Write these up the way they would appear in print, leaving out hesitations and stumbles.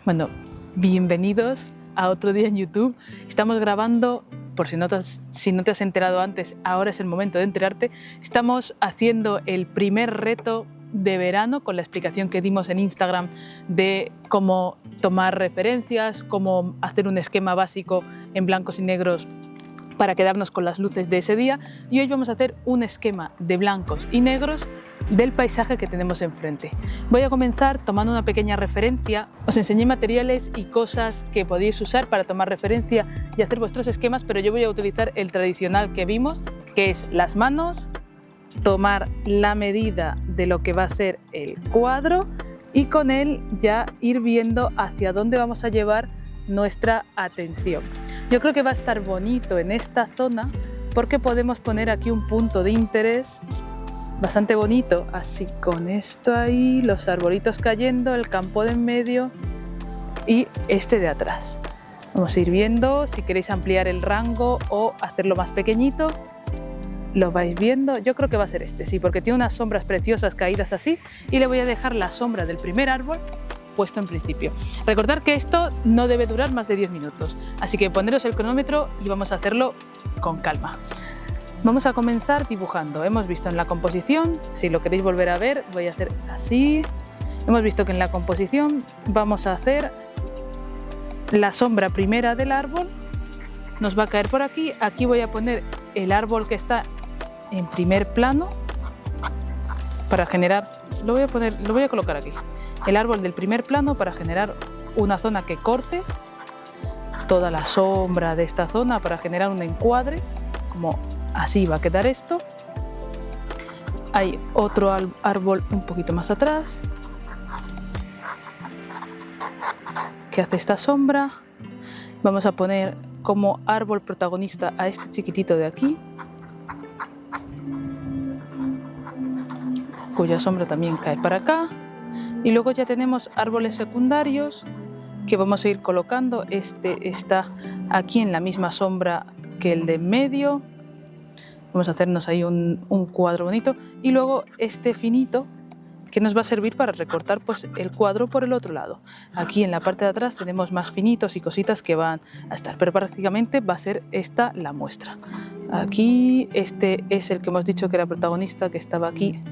Bueno, bienvenidos a otro día en YouTube. Estamos grabando, por si no te has enterado antes, ahora es el momento de enterarte. Estamos haciendo el primer reto de verano con la explicación que dimos en Instagram de cómo tomar referencias, cómo hacer un esquema básico en blancos y negros para quedarnos con las luces de ese día. Y hoy vamos a hacer un esquema de blancos y negros del paisaje que tenemos enfrente. Voy a comenzar tomando una pequeña referencia. Os enseñé materiales y cosas que podéis usar para tomar referencia y hacer vuestros esquemas, pero yo voy a utilizar el tradicional que vimos, que es las manos, tomar la medida de lo que va a ser el cuadro y con él ya ir viendo hacia dónde vamos a llevar nuestra atención. Yo creo que va a estar bonito en esta zona porque podemos poner aquí un punto de interés bastante bonito, así con esto ahí, los arbolitos cayendo, el campo de en medio y este de atrás. Vamos a ir viendo, si queréis ampliar el rango o hacerlo más pequeñito, lo vais viendo. Yo creo que va a ser este, sí, porque tiene unas sombras preciosas caídas así y le voy a dejar la sombra del primer árbol puesto en principio. Recordad que esto no debe durar más de 10 minutos, así que poneros el cronómetro y vamos a hacerlo con calma. Vamos a comenzar dibujando. Hemos visto en la composición, si lo queréis volver a ver, voy a hacer así. Hemos visto que en la composición vamos a hacer la sombra primera del árbol, nos va a caer por aquí. Aquí voy a poner el árbol que está en primer plano para generar, lo voy a colocar aquí, el árbol del primer plano para generar una zona que corte toda la sombra de esta zona para generar un encuadre, como así va a quedar esto. Hay otro árbol un poquito más atrás que hace esta sombra. Vamos a poner como árbol protagonista a este chiquitito de aquí, cuya sombra también cae para acá. Y luego ya tenemos árboles secundarios que vamos a ir colocando. Este está aquí en la misma sombra que el de en medio. Vamos a hacernos ahí un cuadro bonito. Y luego este finito que nos va a servir para recortar pues, el cuadro por el otro lado. Aquí en la parte de atrás tenemos más finitos y cositas que van a estar, pero prácticamente va a ser esta la muestra. Aquí este es el que hemos dicho que era protagonista, que estaba aquí,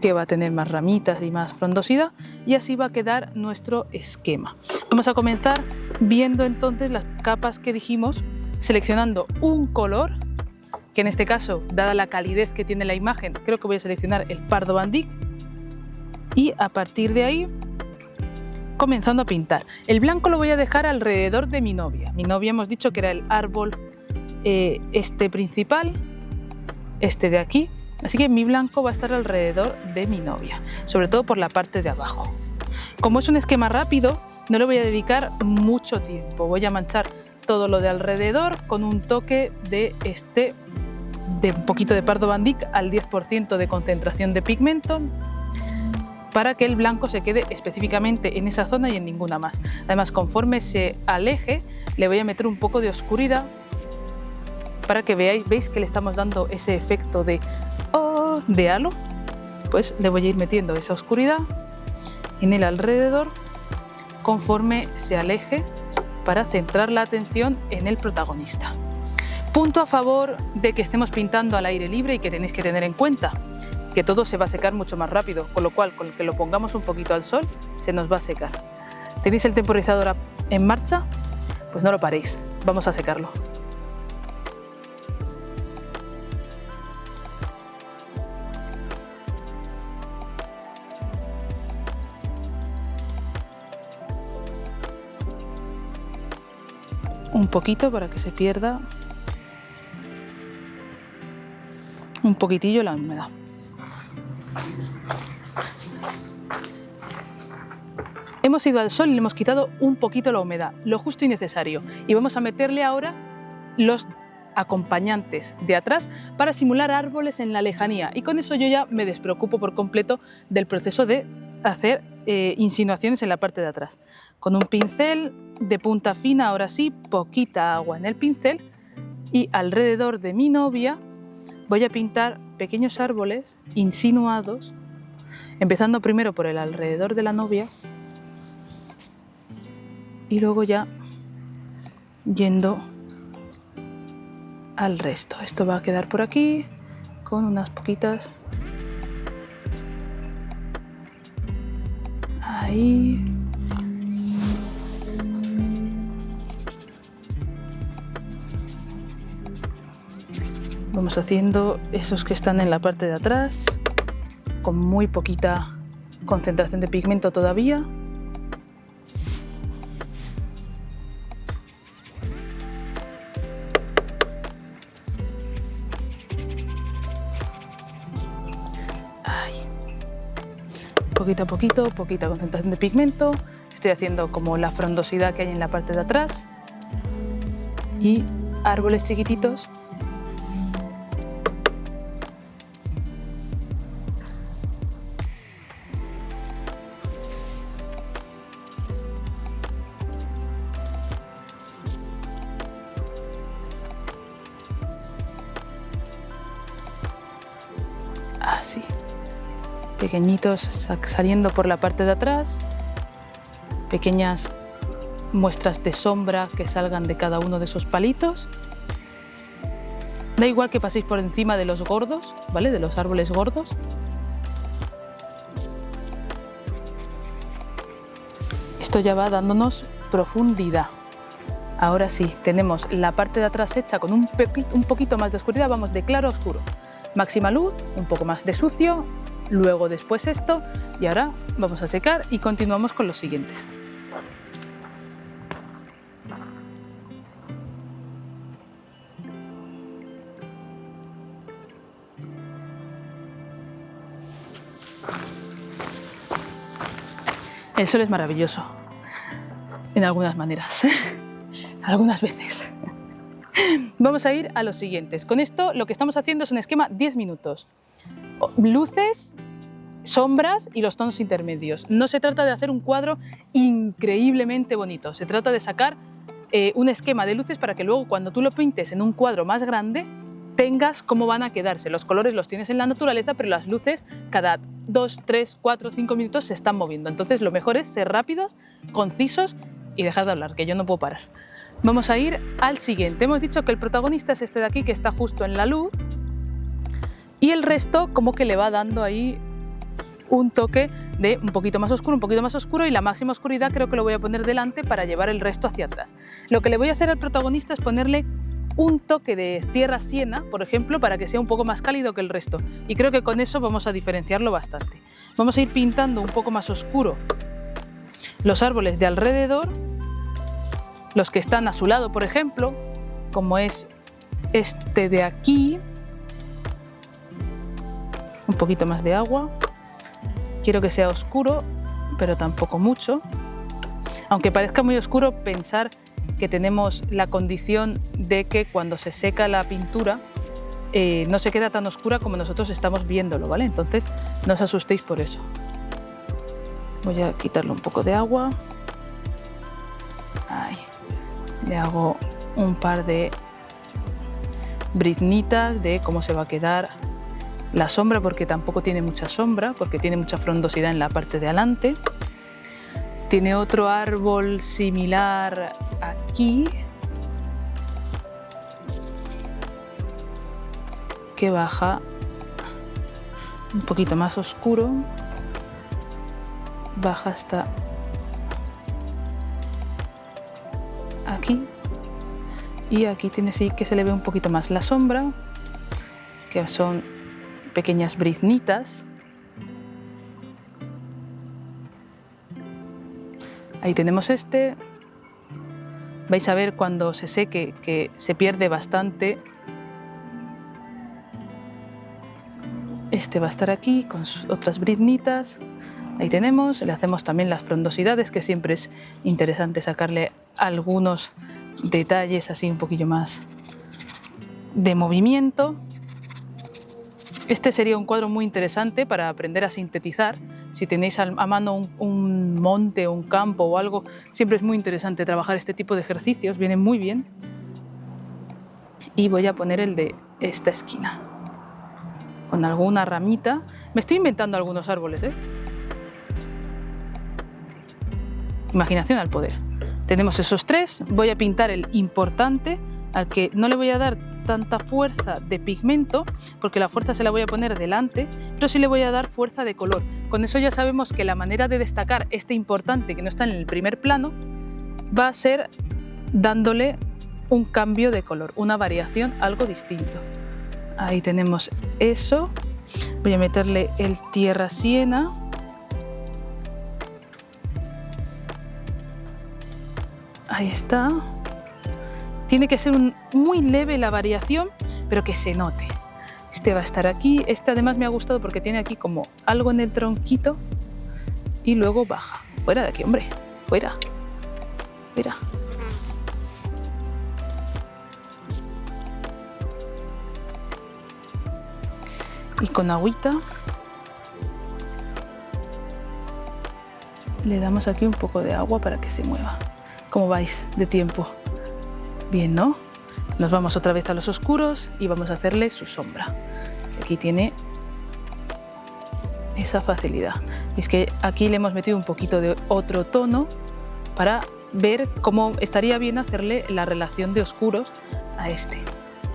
que va a tener más ramitas y más frondosidad, y así va a quedar nuestro esquema. Vamos a comenzar viendo entonces las capas que dijimos, seleccionando un color, que en este caso, dada la calidez que tiene la imagen, creo que voy a seleccionar el pardo bandí, y a partir de ahí comenzando a pintar. El blanco lo voy a dejar alrededor de mi novia. Mi novia hemos dicho que era el árbol este principal, este de aquí. Así que mi blanco va a estar alrededor de mi novia, sobre todo por la parte de abajo. Como es un esquema rápido, no le voy a dedicar mucho tiempo. Voy a manchar todo lo de alrededor con un toque de un poquito de pardo bandí al 10% de concentración de pigmento, para que el blanco se quede específicamente en esa zona y en ninguna más. Además, conforme se aleje, le voy a meter un poco de oscuridad para que veis que le estamos dando ese efecto de halo. Pues le voy a ir metiendo esa oscuridad en el alrededor conforme se aleje para centrar la atención en el protagonista. Punto a favor de que estemos pintando al aire libre y que tenéis que tener en cuenta que todo se va a secar mucho más rápido, con lo cual con que lo pongamos un poquito al sol se nos va a secar. ¿Tenéis el temporizador en marcha? Pues no lo paréis, vamos a secarlo. Un poquito para que se pierda un poquitillo la humedad. Hemos ido al sol y le hemos quitado un poquito la humedad, lo justo y necesario, y vamos a meterle ahora los acompañantes de atrás para simular árboles en la lejanía, y con eso yo ya me despreocupo por completo del proceso de hacer insinuaciones en la parte de atrás. Con un pincel de punta fina, ahora sí, poquita agua en el pincel, y alrededor de mi novia voy a pintar pequeños árboles insinuados, empezando primero por el alrededor de la novia, y luego ya yendo al resto. Esto va a quedar por aquí con unas poquitas. Ahí. Vamos haciendo esos que están en la parte de atrás, con muy poquita concentración de pigmento todavía. Ahí. Poquito a poquito, poquita concentración de pigmento. Estoy haciendo como la frondosidad que hay en la parte de atrás y árboles chiquititos. Así, pequeñitos saliendo por la parte de atrás, pequeñas muestras de sombra que salgan de cada uno de esos palitos. Da igual que paséis por encima de los gordos, ¿vale? De los árboles gordos. Esto ya va dándonos profundidad. Ahora sí, tenemos la parte de atrás hecha con un poquito más de oscuridad, vamos de claro a oscuro. Máxima luz, un poco más de sucio, luego después esto y ahora vamos a secar y continuamos con los siguientes. El sol es maravilloso, en algunas maneras, algunas veces. Vamos a ir a los siguientes. Con esto lo que estamos haciendo es un esquema 10 minutos. Luces, sombras y los tonos intermedios. No se trata de hacer un cuadro increíblemente bonito, se trata de sacar un esquema de luces para que luego cuando tú lo pintes en un cuadro más grande tengas cómo van a quedarse. Los colores los tienes en la naturaleza, pero las luces cada 2, 3, 4, 5 minutos se están moviendo. Entonces lo mejor es ser rápidos, concisos y dejar de hablar, que yo no puedo parar. Vamos a ir al siguiente. Hemos dicho que el protagonista es este de aquí, que está justo en la luz, y el resto como que le va dando ahí un toque de un poquito más oscuro, y la máxima oscuridad creo que lo voy a poner delante para llevar el resto hacia atrás. Lo que le voy a hacer al protagonista es ponerle un toque de tierra siena, por ejemplo, para que sea un poco más cálido que el resto, y creo que con eso vamos a diferenciarlo bastante. Vamos a ir pintando un poco más oscuro los árboles de alrededor, los que están a su lado, por ejemplo, como es este de aquí. Un poquito más de agua. Quiero que sea oscuro, pero tampoco mucho. Aunque parezca muy oscuro, pensar que tenemos la condición de que cuando se seca la pintura no se queda tan oscura como nosotros estamos viéndolo, ¿vale? Entonces no os asustéis por eso. Voy a quitarle un poco de agua. Ahí. Le hago un par de briznitas de cómo se va a quedar la sombra, porque tampoco tiene mucha sombra, porque tiene mucha frondosidad en la parte de adelante. Tiene otro árbol similar aquí, que baja un poquito más oscuro, baja hasta aquí, y aquí tiene sí que se le ve un poquito más la sombra, que son pequeñas briznitas. Ahí tenemos este. Vais a ver cuando se seque que se pierde bastante. Este va a estar aquí con otras briznitas. Ahí tenemos, le hacemos también las frondosidades, que siempre es interesante sacarle algunos detalles así un poquillo más de movimiento. Este sería un cuadro muy interesante para aprender a sintetizar. Si tenéis a mano un monte o un campo o algo, siempre es muy interesante trabajar este tipo de ejercicios, vienen muy bien. Y voy a poner el de esta esquina, con alguna ramita. Me estoy inventando algunos árboles, ¿eh? Imaginación al poder. Tenemos esos tres. Voy a pintar el importante, al que no le voy a dar tanta fuerza de pigmento, porque la fuerza se la voy a poner delante, pero sí le voy a dar fuerza de color. Con eso ya sabemos que la manera de destacar este importante que no está en el primer plano va a ser dándole un cambio de color, una variación, algo distinto. Ahí tenemos eso. Voy a meterle el tierra siena. Ahí está. Tiene que ser muy leve la variación, pero que se note. Este va a estar aquí. Este además me ha gustado porque tiene aquí como algo en el tronquito y luego baja. Fuera de aquí, hombre. Fuera. Fuera. Y con agüita le damos aquí un poco de agua para que se mueva. ¿Cómo vais de tiempo? Bien, ¿no? Nos vamos otra vez a los oscuros y vamos a hacerle su sombra. Aquí tiene esa facilidad. Es que aquí le hemos metido un poquito de otro tono para ver cómo estaría bien hacerle la relación de oscuros a este.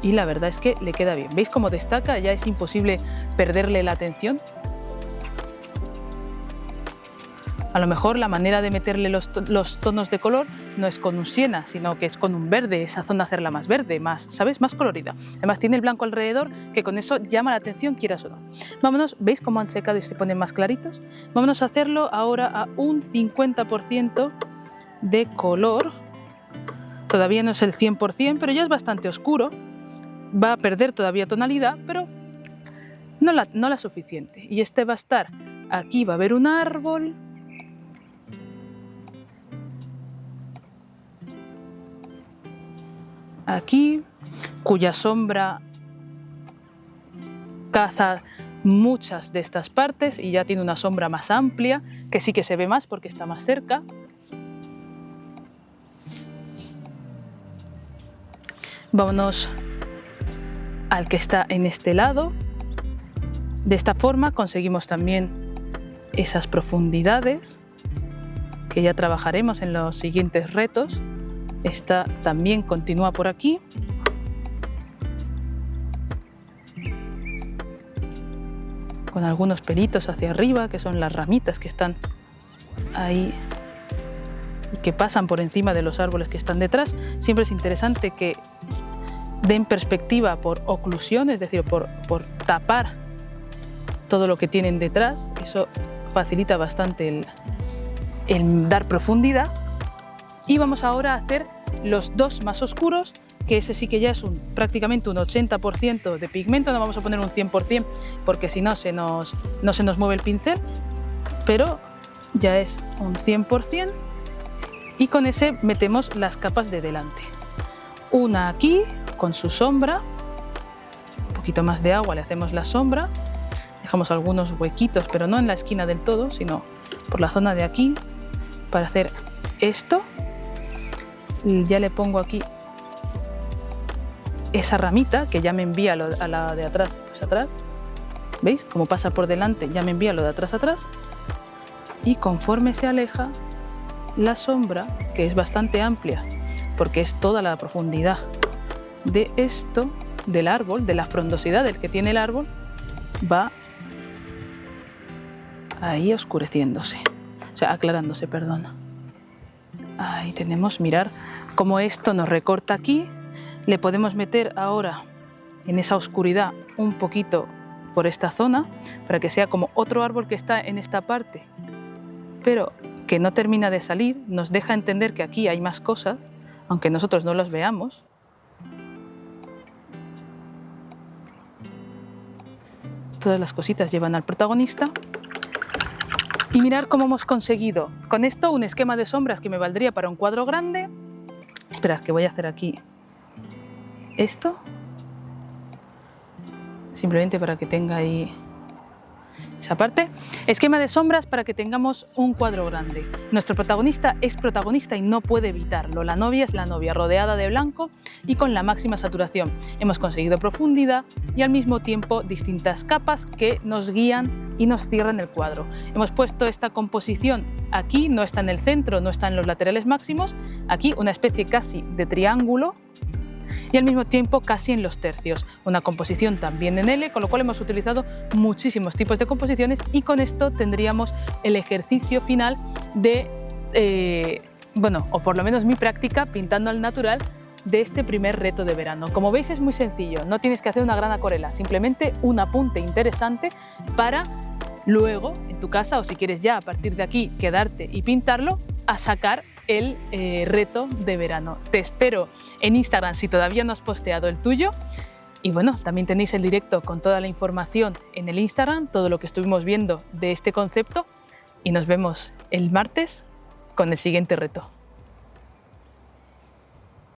Y la verdad es que le queda bien. ¿Veis cómo destaca? Ya es imposible perderle la atención. A lo mejor la manera de meterle los tonos de color no es con un siena, sino que es con un verde, esa zona hacerla más verde, más, ¿sabes? Más colorida. Además tiene el blanco alrededor, que con eso llama la atención, quieras o no. Vámonos, ¿veis cómo han secado y se ponen más claritos? Vámonos a hacerlo ahora a un 50% de color. Todavía no es el 100%, pero ya es bastante oscuro. Va a perder todavía tonalidad, pero no la suficiente. Y este va a estar, aquí va a haber un árbol. Aquí, cuya sombra caza muchas de estas partes y ya tiene una sombra más amplia, que sí que se ve más porque está más cerca. Vámonos al que está en este lado. De esta forma conseguimos también esas profundidades que ya trabajaremos en los siguientes retos. Esta también continúa por aquí. Con algunos pelitos hacia arriba, que son las ramitas que están ahí y que pasan por encima de los árboles que están detrás. Siempre es interesante que den perspectiva por oclusión, es decir, por tapar todo lo que tienen detrás. Eso facilita bastante el dar profundidad. Y vamos ahora a hacer los dos más oscuros, que ese sí que ya es prácticamente un 80% de pigmento. No vamos a poner un 100% porque si no no se nos mueve el pincel, pero ya es un 100%. Y con ese metemos las capas de delante. Una aquí con su sombra, un poquito más de agua, le hacemos la sombra, dejamos algunos huequitos, pero no en la esquina del todo, sino por la zona de aquí, para hacer esto. Y ya le pongo aquí esa ramita que ya me envía a la de atrás, pues atrás. ¿Veis? Como pasa por delante, ya me envía lo de atrás atrás. Y conforme se aleja, la sombra, que es bastante amplia, porque es toda la profundidad de esto, del árbol, de la frondosidad del que tiene el árbol, va ahí oscureciéndose, o sea, aclarándose, perdón. Ahí tenemos, mirar cómo esto nos recorta aquí. Le podemos meter ahora en esa oscuridad un poquito por esta zona para que sea como otro árbol que está en esta parte, pero que no termina de salir. Nos deja entender que aquí hay más cosas, aunque nosotros no las veamos. Todas las cositas llevan al protagonista. Y mirar cómo hemos conseguido con esto un esquema de sombras que me valdría para un cuadro grande. Esperad, que voy a hacer aquí esto, simplemente para que tenga ahí esa parte. Esquema de sombras para que tengamos un cuadro grande. Nuestro protagonista es protagonista y no puede evitarlo. La novia es la novia, rodeada de blanco y con la máxima saturación. Hemos conseguido profundidad y al mismo tiempo distintas capas que nos guían y nos cierran el cuadro. Hemos puesto esta composición aquí, no está en el centro, no está en los laterales máximos, aquí una especie casi de triángulo y al mismo tiempo casi en los tercios. Una composición también en L, con lo cual hemos utilizado muchísimos tipos de composiciones y con esto tendríamos el ejercicio final de, bueno, o por lo menos mi práctica pintando al natural de este primer reto de verano. Como veis es muy sencillo, no tienes que hacer una gran acuarela, simplemente un apunte interesante para luego en tu casa o si quieres ya a partir de aquí quedarte y pintarlo a sacar el reto de verano. Te espero en Instagram si todavía no has posteado el tuyo y bueno, también tenéis el directo con toda la información en el Instagram, todo lo que estuvimos viendo de este concepto y nos vemos el martes con el siguiente reto.